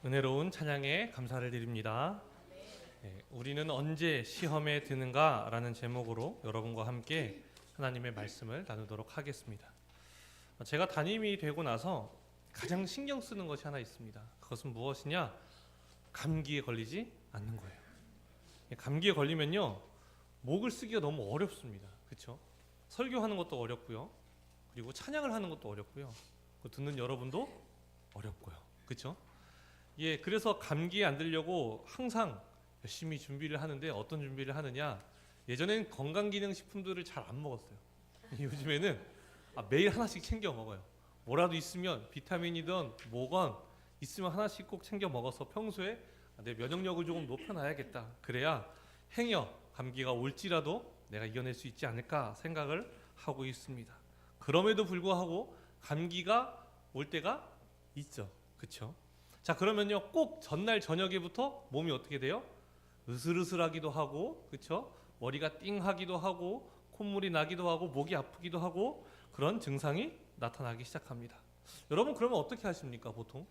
은혜로운 찬양에 감사를 드립니다. 우리는 언제 시험에 드는가라는 제목으로 여러분과 함께 하나님의 말씀을 나누도록 하겠습니다. 제가 담임이 되고 나서 가장 신경 쓰는 것이 하나 있습니다. 그것은 무엇이냐? 감기에 걸리지 않는 거예요. 감기에 걸리면요, 목을 쓰기가 너무 어렵습니다. 그렇죠? 설교하는 것도 어렵고요, 그리고 찬양을 하는 것도 어렵고요, 듣는 여러분도 어렵고요. 그렇죠? 그래서 감기에 안 들려고 항상 열심히 준비를 하는데, 어떤 준비를 하느냐? 예전에는 건강기능식품들을 잘 안 먹었어요. 요즘에는 매일 하나씩 챙겨 먹어요. 뭐라도 있으면 비타민이든 뭐건 있으면 하나씩 꼭 챙겨 먹어서 평소에 내 면역력을 조금 높여놔야겠다. 그래야 행여 감기가 올지라도 내가 이겨낼 수 있지 않을까 생각을 하고 있습니다. 그럼에도 불구하고 감기가 올 때가 있죠. 그렇죠? 자, 그러면요, 꼭 전날 저녁에부터 몸이 어떻게 돼요? 으슬으슬하기도 하고, 그렇죠? 머리가 띵하기도 하고, 콧물이 나기도 하고, 목이 아프기도 하고, 그런 증상이 나타나기 시작합니다. 여러분, 그러면 어떻게 하십니까? 보통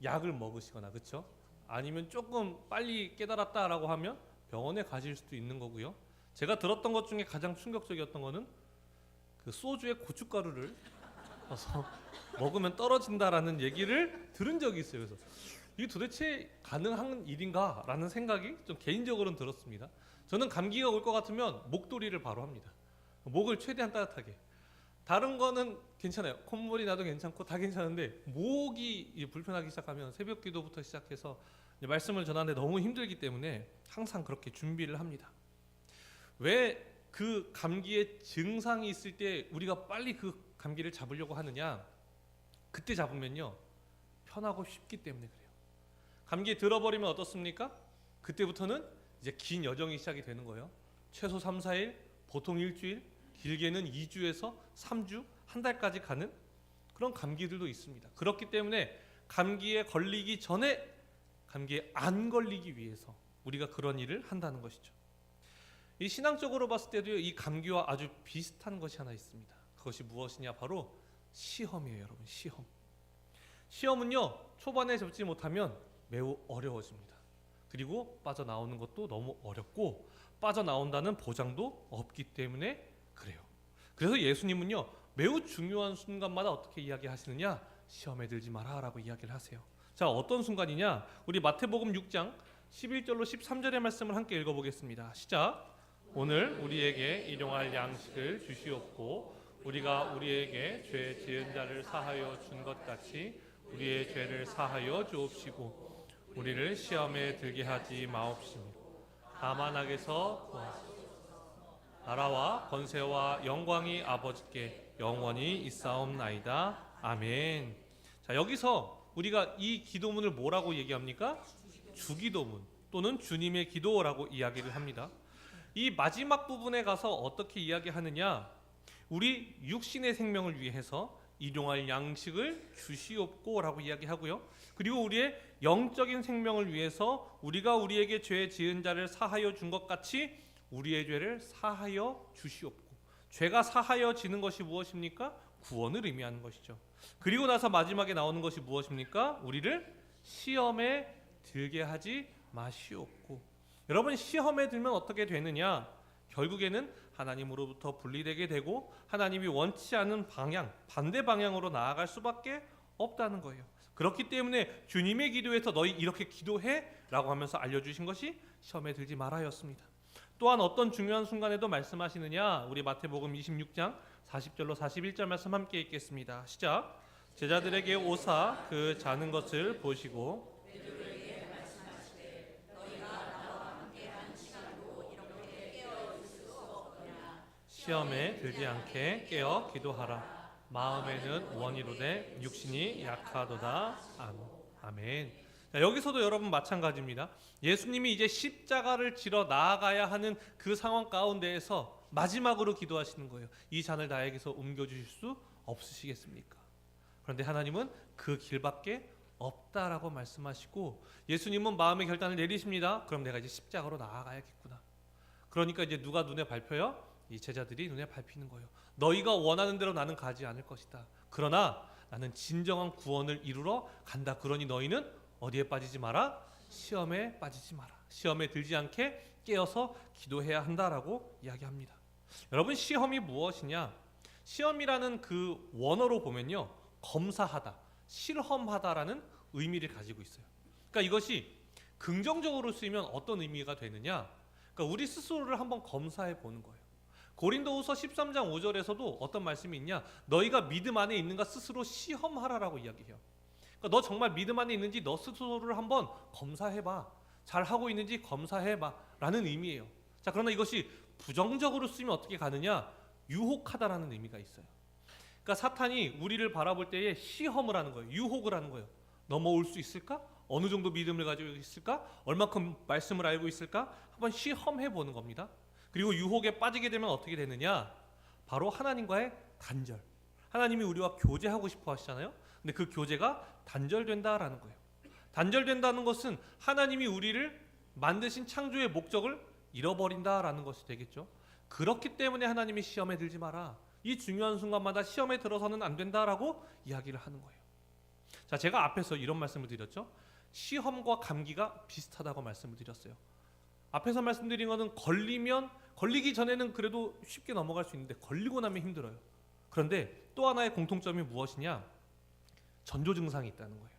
약을 먹으시거나, 그렇죠? 아니면 조금 빨리 깨달았다라고 하면 병원에 가실 수도 있는 거고요. 제가 들었던 것 중에 가장 충격적이었던 거는 그 소주에 고춧가루를 넣어서 먹으면 떨어진다라는 얘기를 들은 적이 있어요. 그래서 이게 도대체 가능한 일인가? 라는 생각이 좀 개인적으로는 들었습니다. 저는 감기가 올 것 같으면 목도리를 바로 합니다. 목을 최대한 따뜻하게. 다른 거는 괜찮아요. 콧물이 나도 괜찮고 다 괜찮은데, 목이 불편하기 시작하면 새벽 기도부터 시작해서 말씀을 전하는데 너무 힘들기 때문에 항상 그렇게 준비를 합니다. 왜 그 감기의 증상이 있을 때 우리가 빨리 그 감기를 잡으려고 하느냐? 그때 잡으면요, 편하고 쉽기 때문에 그래요. 감기에 들어버리면 어떻습니까? 그때부터는 이제 긴 여정이 시작이 되는 거예요. 최소 3, 4일, 보통 일주일, 길게는 2주에서 3주, 한 달까지 가는 그런 감기들도 있습니다. 그렇기 때문에 감기에 걸리기 전에 감기에 안 걸리기 위해서 우리가 그런 일을 한다는 것이죠. 이 신앙적으로 봤을 때도 이 감기와 아주 비슷한 것이 하나 있습니다. 그것이 무엇이냐? 바로 시험이에요, 여러분. 시험은요, 초반에 잡지 못하면 매우 어려워집니다. 그리고 빠져나오는 것도 너무 어렵고, 빠져나온다는 보장도 없기 때문에 그래요. 그래서 예수님은요, 매우 중요한 순간마다 어떻게 이야기하시느냐? 시험에 들지 마라 라고 이야기를 하세요. 자, 어떤 순간이냐? 우리 마태복음 6장 11절로 13절의 말씀을 함께 읽어보겠습니다. 시작. 오늘 우리에게 일용할 양식을 주시옵고, 우리가 우리에게 죄 지은 자를 사하여 준 것 같이 우리의 죄를 사하여 주옵시고, 우리를 시험에 들게 하지 마옵시며 다만 악에서 구하시옵소서. 나라와 권세와 영광이 아버지께 영원히 있사옵나이다. 아멘. 자, 여기서 우리가 이 기도문을 뭐라고 얘기합니까? 주기도문 또는 주님의 기도라고 이야기를 합니다. 이 마지막 부분에 가서 어떻게 이야기하느냐? 우리 육신의 생명을 위해서 일용할 양식을 주시옵고 라고 이야기하고요. 그리고 우리의 영적인 생명을 위해서 우리가 우리에게 죄 지은 자를 사하여 준 것 같이 우리의 죄를 사하여 주시옵고. 죄가 사하여지는 것이 무엇입니까? 구원을 의미하는 것이죠. 그리고 나서 마지막에 나오는 것이 무엇입니까? 우리를 시험에 들게 하지 마시옵고. 여러분, 시험에 들면 어떻게 되느냐? 결국에는 하나님으로부터 분리되게 되고 하나님이 원치 않은 방향, 반대 방향으로 나아갈 수밖에 없다는 거예요. 그렇기 때문에 주님의 기도에서 너희 이렇게 기도해 라고 하면서 알려주신 것이 시험에 들지 말아였습니다. 또한 어떤 중요한 순간에도 말씀하시느냐? 우리 마태복음 26장 40절로 41절 말씀 함께 읽겠습니다. 시작. 제자들에게 오사 그 자는 것을 보시고 시험에 들지 않게 깨어 기도하라. 마음에는 원이로되 육신이 약하도다. 아멘. 자, 여기서도 여러분 마찬가지입니다. 예수님이 이제 십자가를 지러 나아가야 하는 그 상황 가운데에서 마지막으로 기도하시는 거예요. 이 잔을 나에게서 옮겨주실 수 없으시겠습니까? 그런데 하나님은 그 길밖에 없다라고 말씀하시고, 예수님은 마음의 결단을 내리십니다. 그럼 내가 이제 십자가로 나아가야겠구나. 그러니까 이제 누가 눈에 밟혀요? 이 제자들이 눈에 밟히는 거예요. 너희가 원하는 대로 나는 가지 않을 것이다. 그러나 나는 진정한 구원을 이루러 간다. 그러니 너희는 어디에 빠지지 마라? 시험에 빠지지 마라. 시험에 들지 않게 깨어서 기도해야 한다라고 이야기합니다. 여러분, 시험이 무엇이냐? 시험이라는 그 원어로 보면요, 검사하다, 실험하다라는 의미를 가지고 있어요. 그러니까 이것이 긍정적으로 쓰이면 어떤 의미가 되느냐? 그러니까 우리 스스로를 한번 검사해 보는 거예요. 고린도후서 13장 5절에서도 어떤 말씀이 있냐? 너희가 믿음 안에 있는가 스스로 시험하라라고 이야기해요. 그러니까 너 정말 믿음 안에 있는지 너 스스로를 한번 검사해봐. 잘하고 있는지 검사해봐 라는 의미예요. 자, 그러나 이것이 부정적으로 쓰이면 어떻게 가느냐? 유혹하다라는 의미가 있어요. 그러니까 사탄이 우리를 바라볼 때에 시험을 하는 거예요. 유혹을 하는 거예요. 넘어올 수 있을까? 어느 정도 믿음을 가지고 있을까? 얼마큼 말씀을 알고 있을까? 한번 시험해 보는 겁니다. 그리고 유혹에 빠지게 되면 어떻게 되느냐? 바로 하나님과의 단절. 하나님이 우리와 교제하고 싶어 하시잖아요. 근데 그 교제가 단절된다라는 거예요. 단절된다는 것은 하나님이 우리를 만드신 창조의 목적을 잃어버린다라는 것이 되겠죠. 그렇기 때문에 하나님이 시험에 들지 마라. 이 중요한 순간마다 시험에 들어서는 안 된다라고 이야기를 하는 거예요. 자, 제가 앞에서 이런 말씀을 드렸죠. 시험과 감기가 비슷하다고 말씀을 드렸어요. 앞에서 말씀드린 거는 걸리기 전에는 그래도 쉽게 넘어갈 수 있는데 걸리고 나면 힘들어요. 그런데 또 하나의 공통점이 무엇이냐? 전조 증상이 있다는 거예요.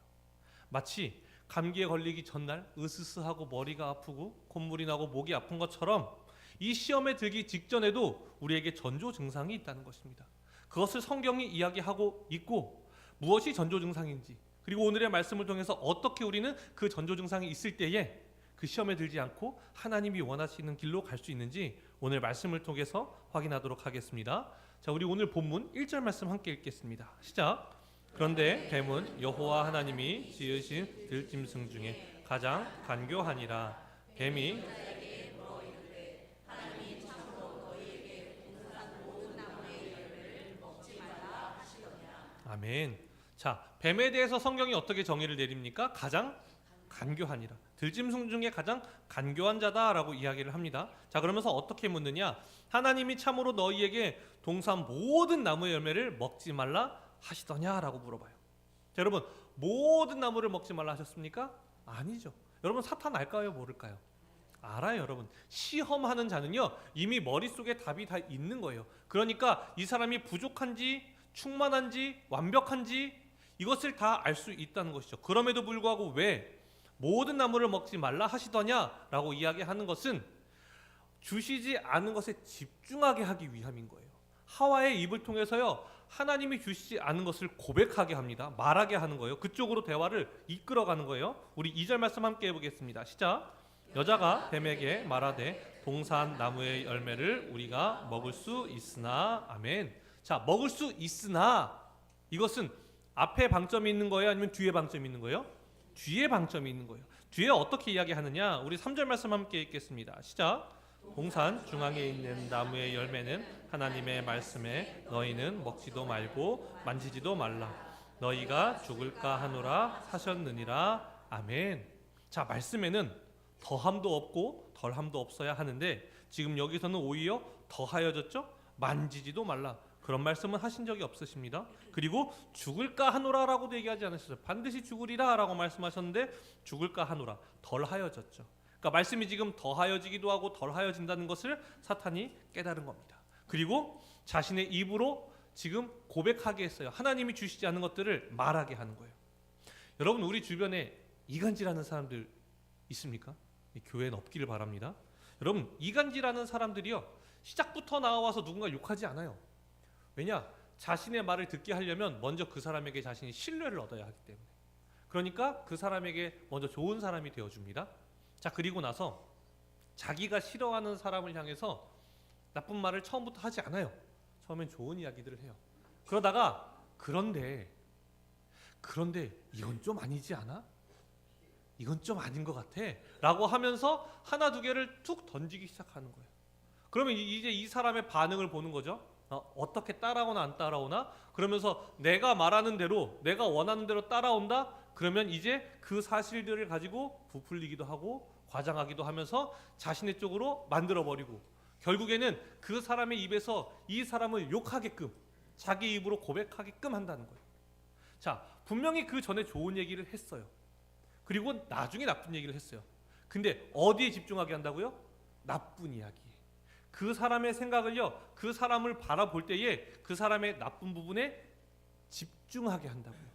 마치 감기에 걸리기 전날 으스스하고 머리가 아프고 콧물이 나고 목이 아픈 것처럼 이 시험에 들기 직전에도 우리에게 전조 증상이 있다는 것입니다. 그것을 성경이 이야기하고 있고 무엇이 전조 증상인지, 그리고 오늘의 말씀을 통해서 어떻게 우리는 그 전조 증상이 있을 때에 그 시험에 들지 않고 하나님이 원하시는 길로 갈 수 있는지 오늘 말씀을 통해서 확인하도록 하겠습니다. 자, 우리 오늘 본문 1절 말씀 함께 읽겠습니다. 시작. 그런데 뱀은 여호와 하나님이 지으신 들짐승 중에 가장 간교하니라. 뱀이 아멘. 자, 뱀에 대해서 성경이 어떻게 정의를 내립니까? 가장 간교하니라. 들짐승 중에 가장 간교한 자다라고 이야기를 합니다. 자, 그러면서 어떻게 묻느냐? 하나님이 참으로 너희에게 동산 모든 나무의 열매를 먹지 말라 하시더냐라고 물어봐요. 자, 여러분, 모든 나무를 먹지 말라 하셨습니까? 아니죠. 여러분, 사탄 알까요? 모를까요? 알아요. 여러분, 시험하는 자는요 이미 머릿속에 답이 다 있는 거예요. 그러니까 이 사람이 부족한지 충만한지 완벽한지 이것을 다 알 수 있다는 것이죠. 그럼에도 불구하고 왜 모든 나무를 먹지 말라 하시더냐라고 이야기하는 것은 주시지 않은 것에 집중하게 하기 위함인 거예요. 하와의 입을 통해서요 하나님이 주시지 않은 것을 고백하게 합니다. 말하게 하는 거예요. 그쪽으로 대화를 이끌어가는 거예요. 우리 2절 말씀 함께 해보겠습니다. 시작. 여자가 뱀에게 말하되 동산 나무의 열매를 우리가 먹을 수 있으나. 아멘. 자, 먹을 수 있으나 이것은 앞에 방점이 있는 거예요? 아니면 뒤에 방점이 있는 거예요? 뒤에 방점이 있는 거예요. 뒤에 어떻게 이야기하느냐? 우리 3절 말씀 함께 읽겠습니다. 시작. 동산 중앙에 있는 나무의 열매는 하나님의 말씀에 너희는 먹지도 말고 만지지도 말라. 너희가 죽을까 하노라 하셨느니라. 아멘. 자, 말씀에는 더함도 없고 덜함도 없어야 하는데 지금 여기서는 오히려 더하여졌죠? 만지지도 말라. 그런 말씀은 하신 적이 없으십니다. 그리고 죽을까 하노라라고도 얘기하지 않으셨어요. 반드시 죽으리라 라고 말씀하셨는데 죽을까 하노라, 덜하여졌죠. 그러니까 말씀이 지금 더하여지기도 하고 덜하여진다는 것을 사탄이 깨달은 겁니다. 그리고 자신의 입으로 지금 고백하게 했어요. 하나님이 주시지 않은 것들을 말하게 하는 거예요. 여러분, 우리 주변에 이간질하는 사람들 있습니까? 교회는 없기를 바랍니다. 여러분, 이간질하는 사람들이요 시작부터 나와서 누군가 욕하지 않아요. 왜냐? 자신의 말을 듣게 하려면 먼저 그 사람에게 자신이 신뢰를 얻어야 하기 때문에. 그러니까 그 사람에게 먼저 좋은 사람이 되어줍니다. 자, 그리고 나서 자기가 싫어하는 사람을 향해서 나쁜 말을 처음부터 하지 않아요. 처음엔 좋은 이야기들을 해요. 그러다가 그런데 이건 좀 아니지 않아? 이건 좀 아닌 것 같아 라고 하면서 하나 두 개를 툭 던지기 시작하는 거예요. 그러면 이제 이 사람의 반응을 보는 거죠. 어떻게 따라오나 안 따라오나? 그러면서 내가 말하는 대로, 내가 원하는 대로 따라온다? 그러면 이제 그 사실들을 가지고 부풀리기도 하고 과장하기도 하면서 자신의 쪽으로 만들어버리고 결국에는 그 사람의 입에서 이 사람을 욕하게끔 자기 입으로 고백하게끔 한다는 거예요. 자, 분명히 그 전에 좋은 얘기를 했어요. 그리고 나중에 나쁜 얘기를 했어요. 근데 어디에 집중하게 한다고요? 나쁜 이야기. 그 사람의 생각을요, 그 사람을 바라볼 때에 그 사람의 나쁜 부분에 집중하게 한다고요.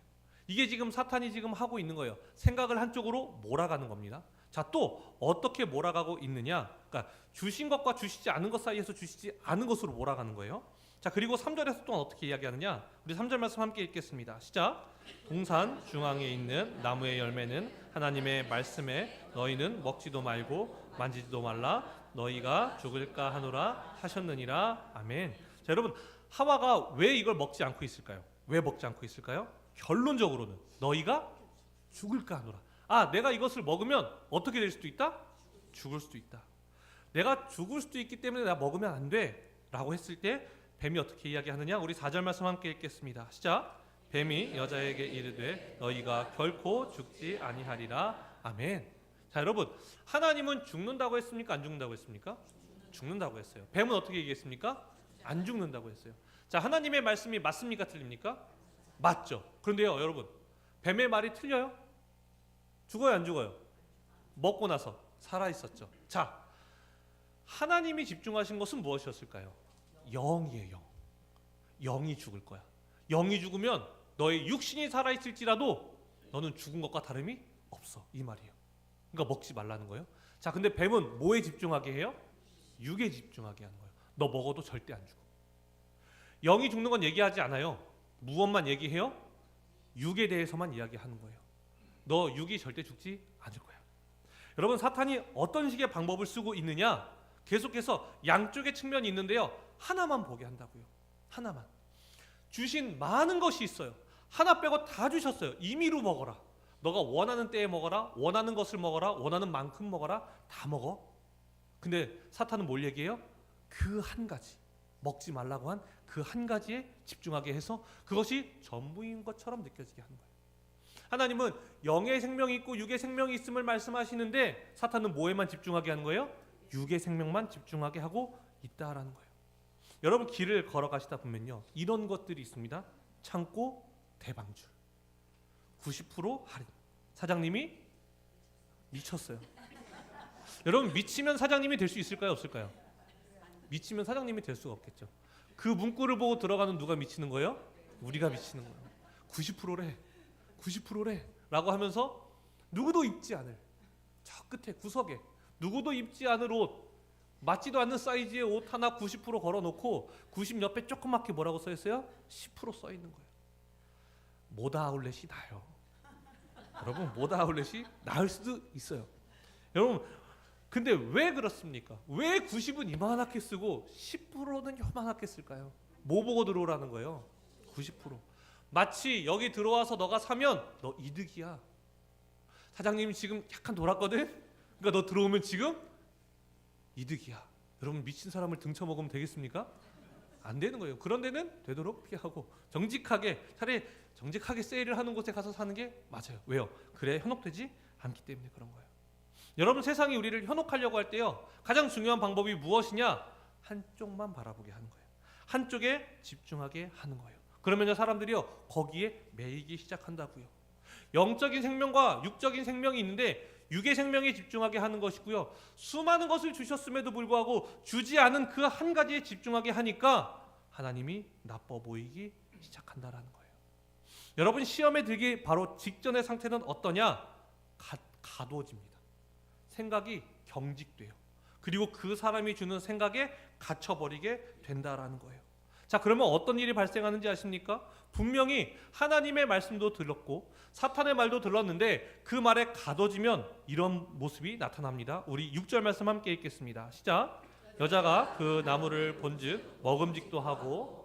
이게 지금 사탄이 지금 하고 있는 거예요. 생각을 한쪽으로 몰아가는 겁니다. 자, 또 어떻게 몰아가고 있느냐? 그러니까 주신 것과 주시지 않은 것 사이에서 주시지 않은 것으로 몰아가는 거예요. 자, 그리고 3절에서 또한 어떻게 이야기하느냐? 우리 3절 말씀 함께 읽겠습니다. 시작. 동산 중앙에 있는 나무의 열매는 하나님의 말씀에 너희는 먹지도 말고 만지지도 말라 너희가 죽을까 하노라 하셨느니라. 아멘. 자, 여러분, 하와가 왜 이걸 먹지 않고 있을까요? 왜 먹지 않고 있을까요? 결론적으로는 너희가 죽을까 하노라. 아, 내가 이것을 먹으면 어떻게 될 수도 있다? 죽을 수도 있다. 내가 죽을 수도 있기 때문에 내가 먹으면 안 돼 라고 했을 때 뱀이 어떻게 이야기하느냐? 우리 4절 말씀 함께 읽겠습니다. 시작. 뱀이 여자에게 이르되 너희가 결코 죽지 아니하리라. 아멘. 자, 여러분, 하나님은 죽는다고 했습니까? 안 죽는다고 했습니까? 죽는다고 했어요. 뱀은 어떻게 얘기했습니까? 안 죽는다고 했어요. 자, 하나님의 말씀이 맞습니까? 틀립니까? 맞죠. 그런데요, 여러분, 뱀의 말이 틀려요? 죽어요, 안 죽어요? 먹고 나서 살아 있었죠. 자, 하나님이 집중하신 것은 무엇이었을까요? 영이에요. 영이 죽을 거야. 영이 죽으면 너의 육신이 살아 있을지라도 너는 죽은 것과 다름이 없어, 이 말이에요. 그러니까 먹지 말라는 거예요. 자, 근데 뱀은 뭐에 집중하게 해요? 육에 집중하게 하는 거예요. 너 먹어도 절대 안 죽어. 영이 죽는 건 얘기하지 않아요. 무엇만 얘기해요? 육에 대해서만 이야기하는 거예요. 너 육이 절대 죽지 않을 거야. 여러분, 사탄이 어떤 식의 방법을 쓰고 있느냐? 계속해서 양쪽의 측면이 있는데요, 하나만 보게 한다고요. 하나만. 주신 많은 것이 있어요. 하나 빼고 다 주셨어요. 임의로 먹어라. 너가 원하는 때에 먹어라. 원하는 것을 먹어라. 원하는 만큼 먹어라. 다 먹어. 근데 사탄은 뭘 얘기해요? 그 한 가지, 먹지 말라고 한 그 한 가지에 집중하게 해서 그것이 전부인 것처럼 느껴지게 하는 거예요. 하나님은 영의 생명이 있고 육의 생명이 있음을 말씀하시는데 사탄은 뭐에만 집중하게 하는 거예요? 육의 생명만 집중하게 하고 있다라는 거예요. 여러분, 길을 걸어가시다 보면요, 이런 것들이 있습니다. 창고 대방출, 90% 할인. 사장님이 미쳤어요. 여러분, 미치면 사장님이 될 수 있을까요, 없을까요? 미치면 사장님이 될 수가 없겠죠. 그 문구를 보고 들어가는 누가 미치는 거예요? 우리가 미치는 거예요. 90%래 90%래 라고 하면서 누구도 입지 않을, 저 끝에 구석에 누구도 입지 않을 옷, 맞지도 않는 사이즈의 옷 하나 90% 걸어놓고 90 옆에 조그맣게 뭐라고 써있어요? 10% 써있는 거예요. 모다 아울렛이 나요. 여러분, 모다 아울렛이 나을 수도 있어요. 여러분, 근데 왜 그렇습니까? 왜 90은 이만하게 쓰고 10%는 요만하게 쓸까요? 뭐 보고 들어오라는 거예요? 90%. 마치 여기 들어와서 너가 사면 너 이득이야. 사장님이 지금 약간 돌았거든? 그러니까 너 들어오면 지금 이득이야. 여러분, 미친 사람을 등쳐먹으면 되겠습니까? 안 되는 거예요. 그런 데는 되도록 피하고 정직하게, 차라리 정직하게 세일을 하는 곳에 가서 사는 게 맞아요. 왜요? 그래 현혹되지 않기 때문에 그런 거예요. 여러분, 세상이 우리를 현혹하려고 할 때요, 가장 중요한 방법이 무엇이냐? 한쪽만 바라보게 하는 거예요. 한쪽에 집중하게 하는 거예요. 그러면요, 사람들이요 거기에 매이기 시작한다고요. 영적인 생명과 육적인 생명이 있는데 육의 생명에 집중하게 하는 것이고요, 수많은 것을 주셨음에도 불구하고 주지 않은 그 한 가지에 집중하게 하니까 하나님이 나빠 보이기 시작한다라는 거예요. 여러분, 시험에 들기 바로 직전의 상태는 어떠냐? 가둬집니다. 생각이 경직돼요. 그리고 그 사람이 주는 생각에 갇혀버리게 된다라는 거예요. 자, 그러면 어떤 일이 발생하는지 아십니까? 분명히 하나님의 말씀도 들었고 사탄의 말도 들었는데 그 말에 가둬지면 이런 모습이 나타납니다. 우리 6절 말씀 함께 읽겠습니다. 시작. 여자가 그 나무를 본즉 먹음직도 하고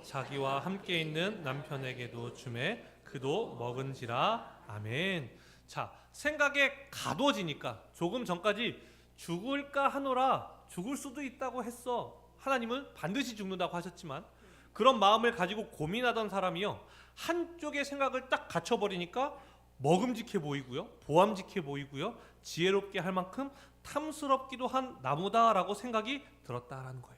자기와 함께 있는 남편에게도 주매 그도 먹은지라. 아멘. 자, 생각에 가둬지니까 조금 전까지 죽을까 하노라, 죽을 수도 있다고 했어. 하나님은 반드시 죽는다고 하셨지만 그런 마음을 가지고 고민하던 사람이요, 한쪽의 생각을 딱 갇혀버리니까 먹음직해 보이고요, 보암직해 보이고요, 지혜롭게 할 만큼 탐스럽기도 한 나무다라고 생각이 들었다라는 거예요.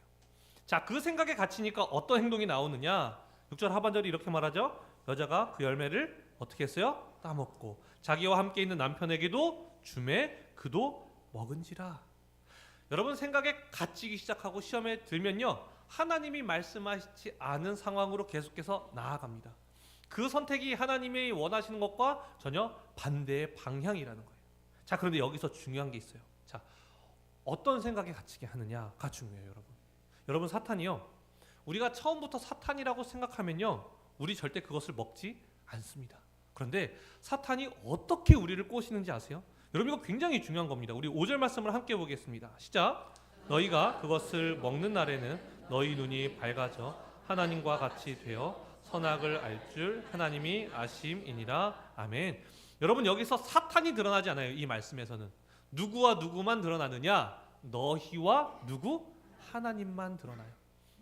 자, 그 생각에 갇히니까 어떤 행동이 나오느냐? 6절 하반절이 이렇게 말하죠. 여자가 그 열매를 어떻게 했어요? 따먹고 자기와 함께 있는 남편에게도 주매 그도 먹은지라. 여러분, 생각에 갇히기 시작하고 시험에 들면요, 하나님이 말씀하시지 않은 상황으로 계속해서 나아갑니다. 그 선택이 하나님이 원하시는 것과 전혀 반대의 방향이라는 거예요. 자, 그런데 여기서 중요한 게 있어요. 자, 어떤 생각에 갇히게 하느냐가 중요해요, 여러분. 여러분, 사탄이요, 우리가 처음부터 사탄이라고 생각하면요, 우리 절대 그것을 먹지 않습니다. 그런데 사탄이 어떻게 우리를 꼬시는지 아세요? 여러분, 이거 굉장히 중요한 겁니다. 우리 5절 말씀을 함께 보겠습니다. 시작. 너희가 그것을 먹는 날에는 너희 눈이 밝아져 하나님과 같이 되어 선악을 알 줄 하나님이 아심이니라. 아멘. 여러분, 여기서 사탄이 드러나지 않아요. 이 말씀에서는 누구와 누구만 드러나느냐? 너희와 누구? 하나님만 드러나요.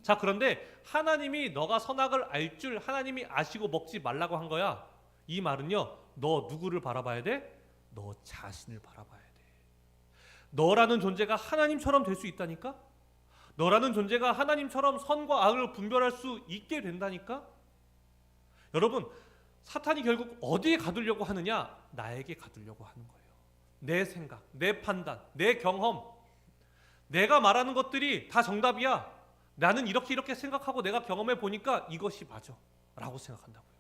자, 그런데 하나님이 너가 선악을 알 줄 하나님이 아시고 먹지 말라고 한 거야. 이 말은요, 너 누구를 바라봐야 돼? 너 자신을 바라봐야 돼. 너라는 존재가 하나님처럼 될 수 있다니까? 너라는 존재가 하나님처럼 선과 악을 분별할 수 있게 된다니까? 여러분, 사탄이 결국 어디에 가두려고 하느냐? 나에게 가두려고 하는 거예요. 내 생각, 내 판단, 내 경험, 내가 말하는 것들이 다 정답이야. 나는 이렇게 생각하고 내가 경험해 보니까 이것이 맞아 라고 생각한다고요.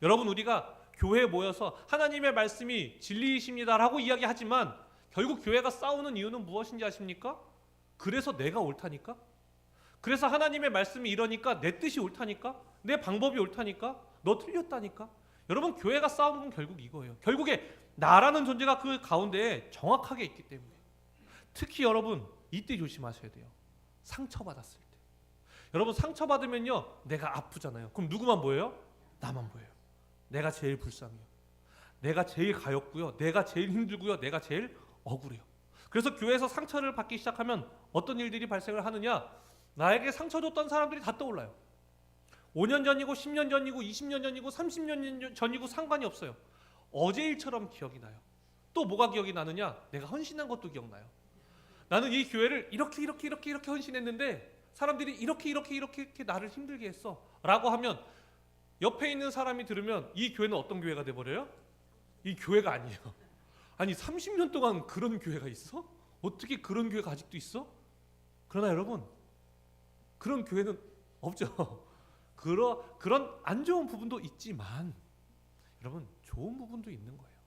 여러분, 우리가 교회에 모여서 하나님의 말씀이 진리이십니다라고 이야기하지만 결국 교회가 싸우는 이유는 무엇인지 아십니까? 그래서 내가 옳다니까? 그래서 하나님의 말씀이 이러니까 내 뜻이 옳다니까? 내 방법이 옳다니까? 너 틀렸다니까? 여러분, 교회가 싸우는 건 결국 이거예요. 결국에 나라는 존재가 그 가운데에 정확하게 있기 때문에. 특히 여러분, 이때 조심하셔야 돼요. 상처받았을 때. 여러분, 상처받으면요, 내가 아프잖아요. 그럼 누구만 보여요? 나만 보여요. 내가 제일 불쌍해요. 내가 제일 가엾고요. 내가 제일 힘들고요. 내가 제일 억울해요. 그래서 교회에서 상처를 받기 시작하면 어떤 일들이 발생을 하느냐? 나에게 상처 줬던 사람들이 다 떠올라요. 5년 전이고 10년 전이고 20년 전이고 30년 전이고 상관이 없어요. 어제 일처럼 기억이 나요. 또 뭐가 기억이 나느냐? 내가 헌신한 것도 기억나요. 나는 이 교회를 이렇게 헌신했는데 사람들이 이렇게 나를 힘들게 했어 라고 하면 옆에 있는 사람이 들으면 이 교회는 어떤 교회가 돼버려요? 이 교회가 아니에요. 아니, 30년 동안 그런 교회가 있어? 어떻게 그런 교회가 아직도 있어? 그러나 여러분, 그런 교회는 없죠. 그런 안 좋은 부분도 있지만 여러분, 좋은 부분도 있는 거예요.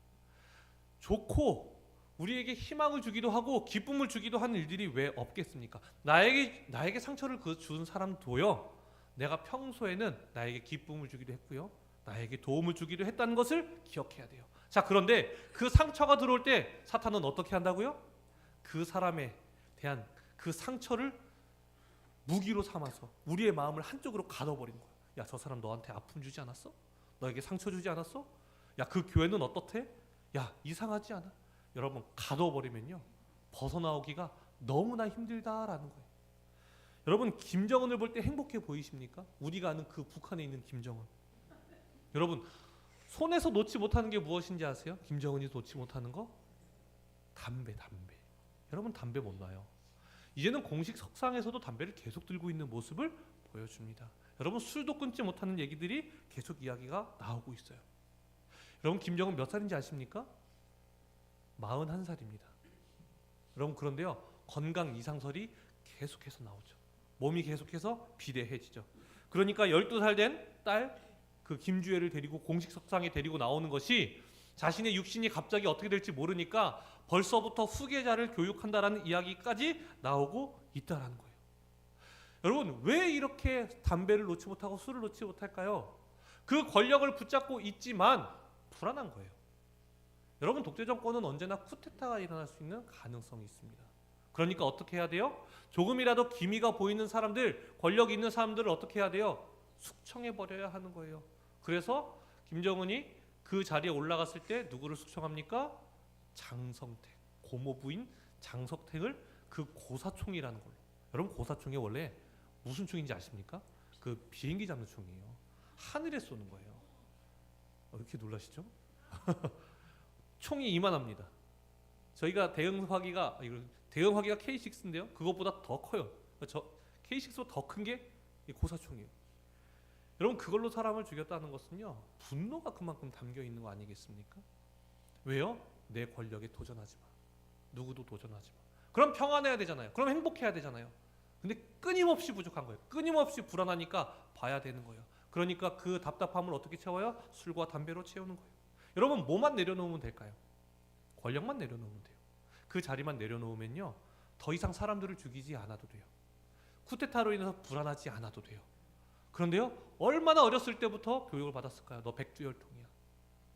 좋고 우리에게 희망을 주기도 하고 기쁨을 주기도 하는 일들이 왜 없겠습니까? 나에게 상처를 준 사람도요, 내가 평소에는 나에게 기쁨을 주기도 했고요, 나에게 도움을 주기도 했다는 것을 기억해야 돼요. 자, 그런데 그 상처가 들어올 때 사탄은 어떻게 한다고요? 그 사람에 대한 그 상처를 무기로 삼아서 우리의 마음을 한쪽으로 가둬버리는 거예요. 야, 저 사람 너한테 아픔 주지 않았어? 너에게 상처 주지 않았어? 야, 그 교회는 어떻대? 야, 이상하지 않아? 여러분, 가둬버리면요, 벗어나오기가 너무나 힘들다라는 거예요. 여러분, 김정은을 볼 때 행복해 보이십니까? 우리가 아는 그 북한에 있는 김정은. 여러분, 손에서 놓지 못하는 게 무엇인지 아세요? 김정은이 놓지 못하는 거? 담배. 여러분, 담배 못 놔요. 이제는 공식 석상에서도 담배를 계속 들고 있는 모습을 보여줍니다. 여러분, 술도 끊지 못하는 얘기들이 계속 이야기가 나오고 있어요. 여러분, 김정은 몇 살인지 아십니까? 41살입니다. 여러분, 그런데요, 건강 이상설이 계속해서 나오죠. 몸이 계속해서 비대해지죠. 그러니까 12살 된 딸 그 김주혜를 데리고 공식 석상에 데리고 나오는 것이 자신의 육신이 갑자기 어떻게 될지 모르니까 벌써부터 후계자를 교육한다라는 이야기까지 나오고 있다라는 거예요. 여러분, 왜 이렇게 담배를 놓지 못하고 술을 놓지 못할까요? 그 권력을 붙잡고 있지만 불안한 거예요. 여러분, 독재 정권은 언제나 쿠데타가 일어날 수 있는 가능성이 있습니다. 그러니까 어떻게 해야 돼요? 조금이라도 기미가 보이는 사람들, 권력 있는 사람들을 어떻게 해야 돼요? 숙청해버려야 하는 거예요. 그래서 김정은이 그 자리에 올라갔을 때 누구를 숙청합니까? 장성택, 고모부인 장성택을 그 고사총이라는 걸로. 여러분, 고사총이 원래 무슨 총인지 아십니까? 그 비행기 잡는 총이에요. 하늘에 쏘는 거예요. 이렇게 놀라시죠? 총이 이만합니다. 저희가 대응 화기가 대응하기가 K6인데요. 그것보다 더 커요. 저 K6보다 더 큰 게 고사총이에요. 여러분 그걸로 사람을 죽였다는 것은요. 분노가 그만큼 담겨 있는 거 아니겠습니까? 왜요? 내 권력에 도전하지 마. 누구도 도전하지 마. 그럼 평안해야 되잖아요. 그럼 행복해야 되잖아요. 근데 끊임없이 부족한 거예요. 끊임없이 불안하니까 봐야 되는 거예요. 그러니까 그 답답함을 어떻게 채워요? 술과 담배로 채우는 거예요. 여러분 뭐만 내려놓으면 될까요? 권력만 내려놓으면 돼요. 그 자리만 내려놓으면요. 더 이상 사람들을 죽이지 않아도 돼요. 쿠데타로 인해서 불안하지 않아도 돼요. 그런데요. 얼마나 어렸을 때부터 교육을 받았을까요? 너 백두혈통이야.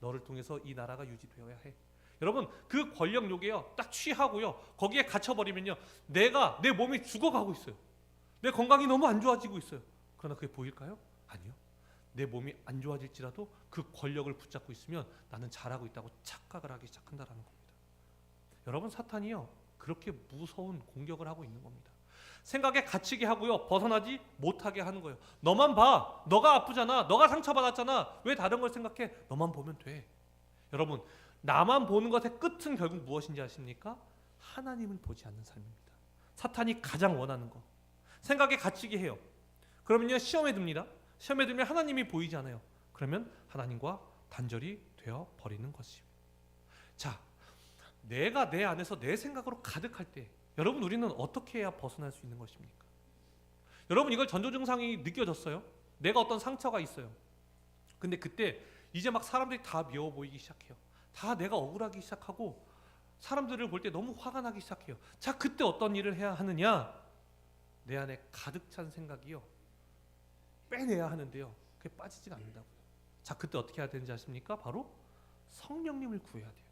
너를 통해서 이 나라가 유지되어야 해. 여러분 그 권력욕에요. 딱 취하고요. 거기에 갇혀버리면요. 내 몸이 죽어가고 있어요. 내 건강이 너무 안 좋아지고 있어요. 그러나 그게 보일까요? 아니요. 내 몸이 안 좋아질지라도 그 권력을 붙잡고 있으면 나는 잘하고 있다고 착각을 하기 시작한다는 겁니다. 여러분 사탄이요. 그렇게 무서운 공격을 하고 있는 겁니다. 생각에 갇히게 하고요. 벗어나지 못하게 하는 거예요. 너만 봐. 너가 아프잖아. 너가 상처받았잖아. 왜 다른 걸 생각해? 너만 보면 돼. 여러분 나만 보는 것의 끝은 결국 무엇인지 아십니까? 하나님을 보지 않는 삶입니다. 사탄이 가장 원하는 거. 생각에 갇히게 해요. 그러면요 시험에 듭니다. 시험에 들면 하나님이 보이지 않아요. 그러면 하나님과 단절이 되어 버리는 것입니다. 자, 내가 내 안에서 내 생각으로 가득할 때 여러분 우리는 어떻게 해야 벗어날 수 있는 것입니까? 여러분 이걸 전조 증상이 느껴졌어요? 내가 어떤 상처가 있어요. 근데 그때 이제 막 사람들이 다 미워 보이기 시작해요. 다 내가 억울하기 시작하고 사람들을 볼 때 너무 화가 나기 시작해요. 자, 그때 어떤 일을 해야 하느냐? 내 안에 가득 찬 생각이요. 빼내야 하는데요. 그게 빠지지가 않는다고요. 자, 그때 어떻게 해야 되는지 아십니까? 바로 성령님을 구해야 돼요.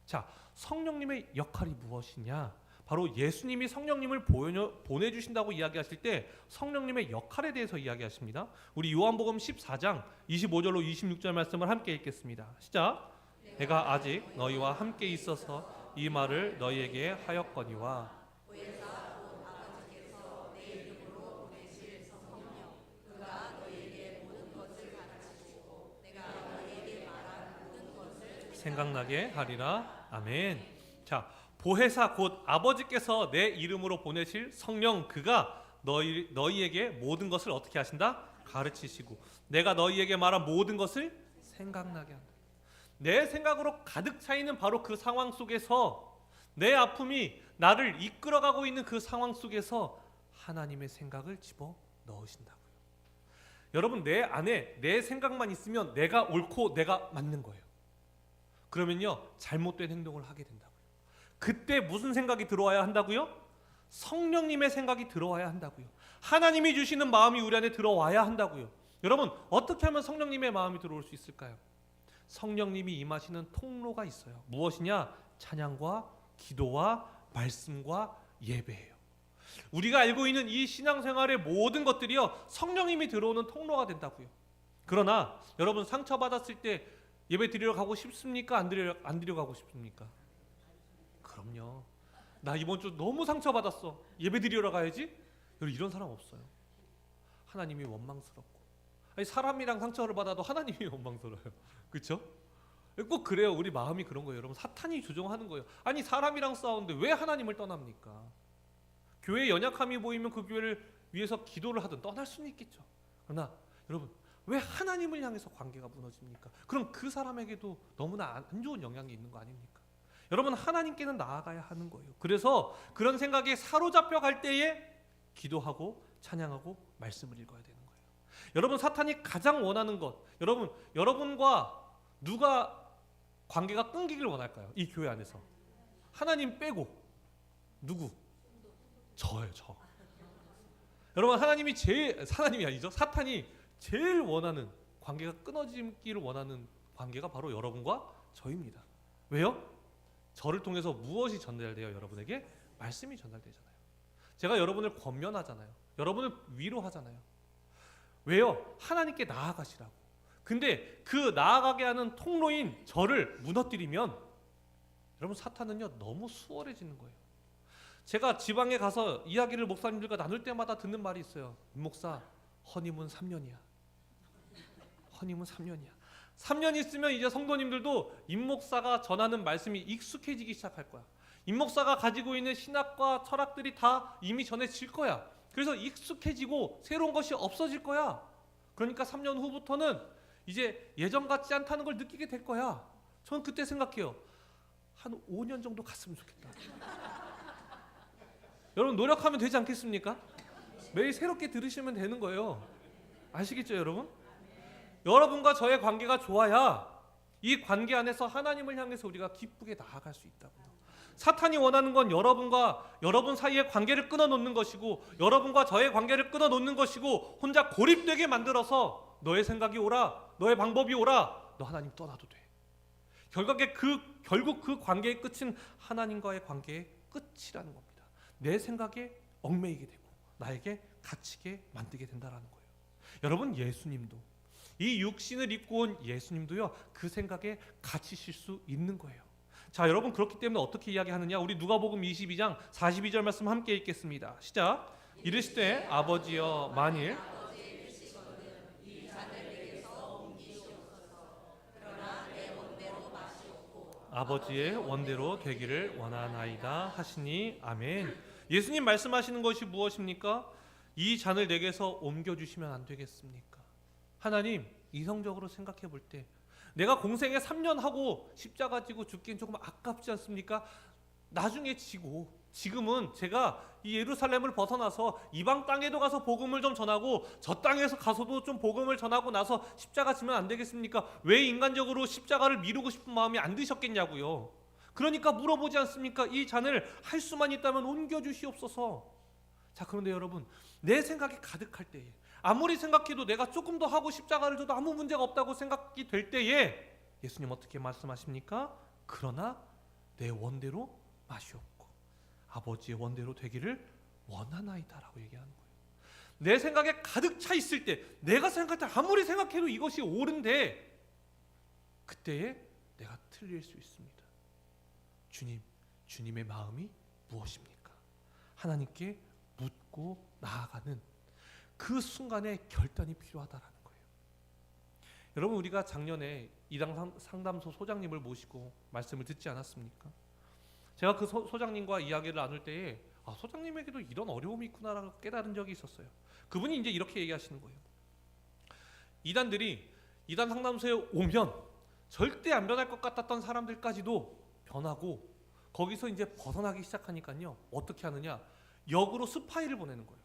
자, 성령님의 역할이 무엇이냐? 바로 예수님이 성령님을 보내주신다고 이야기하실 때 성령님의 역할에 대해서 이야기하십니다. 우리 요한복음 14장 25절로 26절 말씀을 함께 읽겠습니다. 시작. 내가 아직 너희와 함께 있어서 이 말을 너희에게 하였거니와 생각나게 하리라. 아멘. 자, 보혜사 곧 아버지께서 내 이름으로 보내실 성령 그가 너희에게 모든 것을 어떻게 하신다? 가르치시고 내가 너희에게 말한 모든 것을 생각나게 한다. 내 생각으로 가득 차 있는 바로 그 상황 속에서 내 아픔이 나를 이끌어가고 있는 그 상황 속에서 하나님의 생각을 집어 넣으신다고요. 여러분 내 안에 내 생각만 있으면 내가 옳고 내가 맞는 거예요. 그러면요 잘못된 행동을 하게 된다고요. 그때 무슨 생각이 들어와야 한다고요? 성령님의 생각이 들어와야 한다고요. 하나님이 주시는 마음이 우리 안에 들어와야 한다고요. 여러분 어떻게 하면 성령님의 마음이 들어올 수 있을까요? 성령님이 임하시는 통로가 있어요. 무엇이냐? 찬양과 기도와 말씀과 예배예요. 우리가 알고 있는 이 신앙생활의 모든 것들이요 성령님이 들어오는 통로가 된다고요. 그러나 여러분 상처받았을 때 예배 드리러 가고 싶습니까? 안 드리러 가고 싶습니까? 그럼요. 나 이번 주 너무 상처받았어. 예배 드리러 가야지? 여러분 이런 사람 없어요. 하나님이 원망스럽고 아니 사람이랑 상처를 받아도 하나님이 원망스러워요. 그렇죠? 꼭 그래요. 우리 마음이 그런 거예요. 여러분 사탄이 조종하는 거예요. 아니 사람이랑 싸우는데 왜 하나님을 떠납니까? 교회에 연약함이 보이면 그 교회를 위해서 기도를 하든 떠날 수는 있겠죠. 그러나 여러분 왜 하나님을 향해서 관계가 무너집니까? 그럼 그 사람에게도 너무나 안 좋은 영향이 있는 거 아닙니까? 여러분 하나님께는 나아가야 하는 거예요. 그래서 그런 생각에 사로잡혀 갈 때에 기도하고 찬양하고 말씀을 읽어야 되는 거예요. 여러분 사탄이 가장 원하는 것, 여러분과 누가 관계가 끊기길 원할까요? 이 교회 안에서 하나님 빼고 누구? 저예요. 저. 여러분 하나님이 아니죠. 사탄이 제일 원하는 관계가 끊어지기를 원하는 관계가 바로 여러분과 저입니다. 왜요? 저를 통해서 무엇이 전달돼요? 여러분에게 말씀이 전달되잖아요. 제가 여러분을 권면하잖아요. 여러분을 위로하잖아요. 왜요? 하나님께 나아가시라고. 근데 그 나아가게 하는 통로인 저를 무너뜨리면 여러분 사탄은요 너무 수월해지는 거예요. 제가 지방에 가서 이야기를 목사님들과 나눌 때마다 듣는 말이 있어요. 목사 허니문 3년이야. 허니문 3년이야. 3년 있으면 이제 성도님들도 임목사가 전하는 말씀이 익숙해지기 시작할 거야. 임 목사가 가지고 있는 신학과 철학들이 다 이미 전해질 거야. 그래서 익숙해지고 새로운 것이 없어질 거야. 그러니까 3년 후부터는 이제 예전 같지 않다는 걸 느끼게 될 거야. 저는 그때 생각해요. 한 5년 정도 갔으면 좋겠다. 여러분 노력하면 되지 않겠습니까? 매일 새롭게 들으시면 되는 거예요. 아시겠죠, 여러분? 여러분과 저의 관계가 좋아야 이 관계 안에서 하나님을 향해서 우리가 기쁘게 나아갈 수 있다고요. 사탄이 원하는 건 여러분과 여러분 사이의 관계를 끊어놓는 것이고, 여러분과 저의 관계를 끊어놓는 것이고, 혼자 고립되게 만들어서 너의 생각이 오라, 너의 방법이 오라, 너 하나님 떠나도 돼. 결국 그 관계의 끝은 하나님과의 관계의 끝이라는 겁니다. 내 생각에 얽매이게 되고 나에게 갇히게 만들게 된다라는 거예요. 여러분, 예수님도, 이 육신을 입고 온 예수님도요, 그 생각에 갇히실 수 있는 거예요. 자, 여러분, 그렇기 때문에 어떻게 이야기하느냐? 우리 누가복음 22장 42절 말씀 함께 읽겠습니다. 시작. 이르시되 아버지여, 만일 아버지의 원대로 되기를 원하나이다 하시니 아멘. 예수님 말씀하시는 것이 무엇입니까? 이 잔을 내게서 옮겨주시면 안 되겠습니까? 하나님, 이성적으로 생각해 볼 때 내가 공생에 3년 하고 십자가 지고 죽기엔 조금 아깝지 않습니까? 나중에 지고, 지금은 제가 이 예루살렘을 벗어나서 이방 땅에도 가서 복음을 좀 전하고 저 땅에서 가서도 좀 복음을 전하고 나서 십자가 지면 안 되겠습니까? 왜 인간적으로 십자가를 미루고 싶은 마음이 안 드셨겠냐고요. 그러니까 물어보지 않습니까? 이 잔을 할 수만 있다면 옮겨주시옵소서. 자, 그런데 여러분, 내 생각이 가득할 때에, 아무리 생각해도 내가 조금 더 하고 십자가를 져도 아무 문제가 없다고 생각이 될 때에 예수님 어떻게 말씀하십니까? 그러나 내 원대로 마시옵고 아버지의 원대로 되기를 원하나이다 라고 얘기하는 거예요. 내 생각에 가득 차 있을 때, 내가 생각할 때 아무리 생각해도 이것이 옳은데 그때에 내가 틀릴 수 있습니다. 주님의 마음이 무엇입니까? 하나님께 묻고 나아가는 그 순간에 결단이 필요하다라는 거예요. 여러분, 우리가 작년에 이당 상담소 소장님을 모시고 말씀을 듣지 않았습니까? 제가 그 소장님과 이야기를 나눌 때에 소장님에게도 이런 어려움이 있구나라고 깨달은 적이 있었어요. 그분이 이제 이렇게 얘기하시는 거예요. 이단들이 이단 상담소에 오면 절대 안 변할 것 같았던 사람들까지도 변하고, 거기서 이제 벗어나기 시작하니까요, 어떻게 하느냐, 역으로 스파이를 보내는 거예요.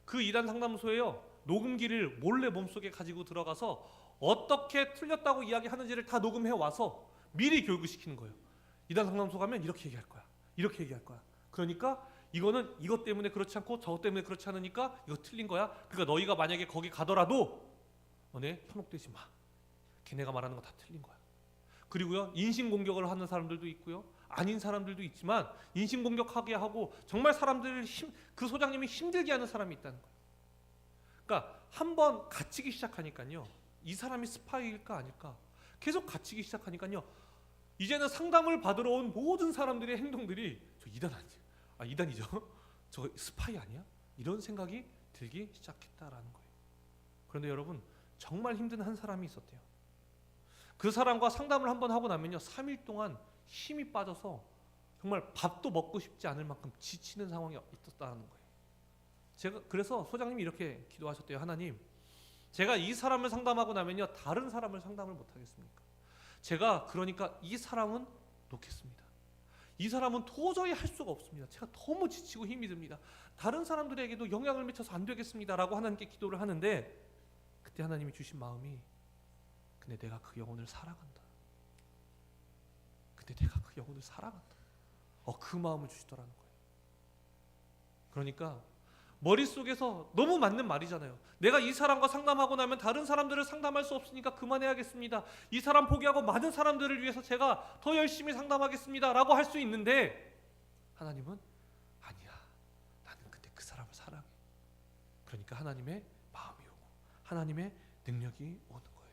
그 이단 상담소에요, 녹음기를 몰래 몸속에 가지고 들어가서 어떻게 틀렸다고 이야기하는지를 다 녹음해 와서 미리 교육을 시키는 거예요. 이단 상담소 가면 이렇게 얘기할 거야, 이렇게 얘기할 거야. 그러니까 이거는 이것 때문에 그렇지 않고 저것 때문에 그렇지 않으니까 이거 틀린 거야. 그러니까 너희가 만약에 거기 가더라도 너네 현혹되지 마. 걔네가 말하는 거 다 틀린 거야. 그리고요, 인신공격을 하는 사람들도 있고요, 아닌 사람들도 있지만 인신공격하게 하고 정말 사람들을 그 소장님이 힘들게 하는 사람이 있다는 거예요. 그러니까 한번 갇히기 시작하니까요, 이 사람이 스파이일까 아닐까 계속 갇히기 시작하니까요, 이제는 상담을 받으러 온 모든 사람들의 행동들이 저 이단 아니야? 이단이죠? 저 스파이 아니야? 이런 생각이 들기 시작했다라는 거예요. 그런데 여러분, 정말 힘든 한 사람이 있었대요. 그 사람과 상담을 한번 하고 나면요, 3일 동안 힘이 빠져서 정말 밥도 먹고 싶지 않을 만큼 지치는 상황이 있었다는 거예요. 그래서 소장님이 이렇게 기도하셨대요. 하나님, 제가 이 사람을 상담하고 나면요, 다른 사람을 상담을 못 하겠습니까? 제가 그러니까 이 사람은 놓겠습니다. 이 사람은 도저히 할 수가 없습니다. 제가 너무 지치고 힘이 듭니다. 다른 사람들에게도 영향을 미쳐서 안 되겠습니다 라고 하나님께 기도를 하는데, 그때 하나님이 주신 마음이, 근데 내가 그 영혼을 사랑한다. 근데 내가 그 영혼을 사랑한다. 그 마음을 주시더라는 거예요. 그러니까 머릿속에서 너무 맞는 말이잖아요. 내가 이 사람과 상담하고 나면 다른 사람들을 상담할 수 없으니까 그만해야겠습니다. 이 사람 포기하고 많은 사람들을 위해서 제가 더 열심히 상담하겠습니다 라고 할 수 있는데, 하나님은 아니야, 나는 근데 그 사람을 사랑해. 그러니까 하나님의 마음이 오고 하나님의 능력이 오는 거예요.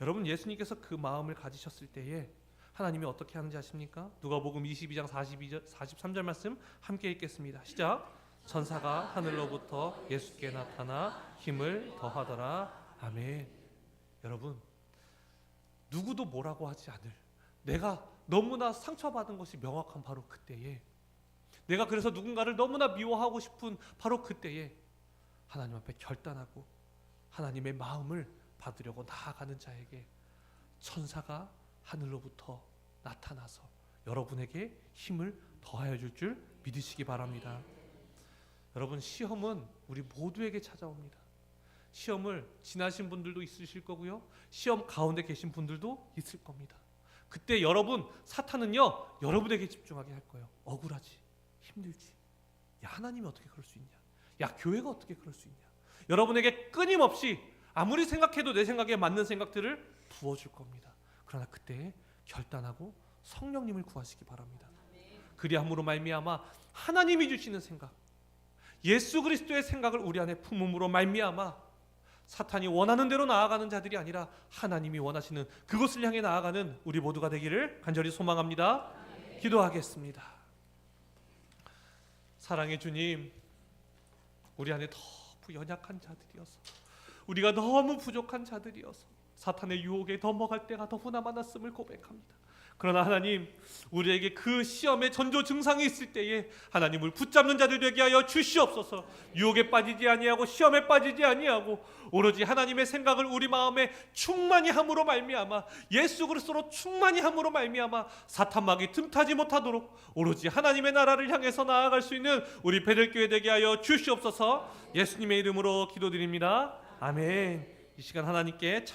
여러분, 예수님께서 그 마음을 가지셨을 때에 하나님이 어떻게 하는지 아십니까? 누가복음 22장 43절 말씀 함께 읽겠습니다. 시작. 천사가 하늘로부터 예수께 나타나 힘을 더하더라. 아멘. 여러분, 누구도 뭐라고 하지 않을, 내가 너무나 상처받은 것이 명확한 바로 그때에, 내가 그래서 누군가를 너무나 미워하고 싶은 바로 그때에 하나님 앞에 결단하고 하나님의 마음을 받으려고 나아가는 자에게 천사가 하늘로부터 나타나서 여러분에게 힘을 더하여 줄 줄 믿으시기 바랍니다. 여러분, 시험은 우리 모두에게 찾아옵니다. 시험을 지나신 분들도 있으실 거고요, 시험 가운데 계신 분들도 있을 겁니다. 그때 여러분, 사탄은요 여러분에게 집중하게 할 거예요. 억울하지, 힘들지, 야 하나님이 어떻게 그럴 수 있냐, 야 교회가 어떻게 그럴 수 있냐, 여러분에게 끊임없이 아무리 생각해도 내 생각에 맞는 생각들을 부어줄 겁니다. 그러나 그때 결단하고 성령님을 구하시기 바랍니다. 그리함으로 말미암아 하나님이 주시는 생각, 예수 그리스도의 생각을 우리 안에 품음으로 말미암아 사탄이 원하는 대로 나아가는 자들이 아니라 하나님이 원하시는 그곳을 향해 나아가는 우리 모두가 되기를 간절히 소망합니다. 기도하겠습니다. 사랑의 주님, 우리 안에 너무 연약한 자들이어서, 우리가 너무 부족한 자들이어서 사탄의 유혹에 넘어갈 때가 너무나 많았음을 고백합니다. 그러나 하나님, 우리에게 그 시험의 전조 증상이 있을 때에 하나님을 붙잡는 자들 되게 하여 주시옵소서. 유혹에 빠지지 아니하고 시험에 빠지지 아니하고 오로지 하나님의 생각을 우리 마음에 충만히 함으로 말미암아, 예수 그리스도로 충만히 함으로 말미암아 사탄막이 틈타지 못하도록 오로지 하나님의 나라를 향해서 나아갈 수 있는 우리 베들교회 되게 하여 주시옵소서. 예수님의 이름으로 기도드립니다. 아멘. 이 시간 하나님께 찬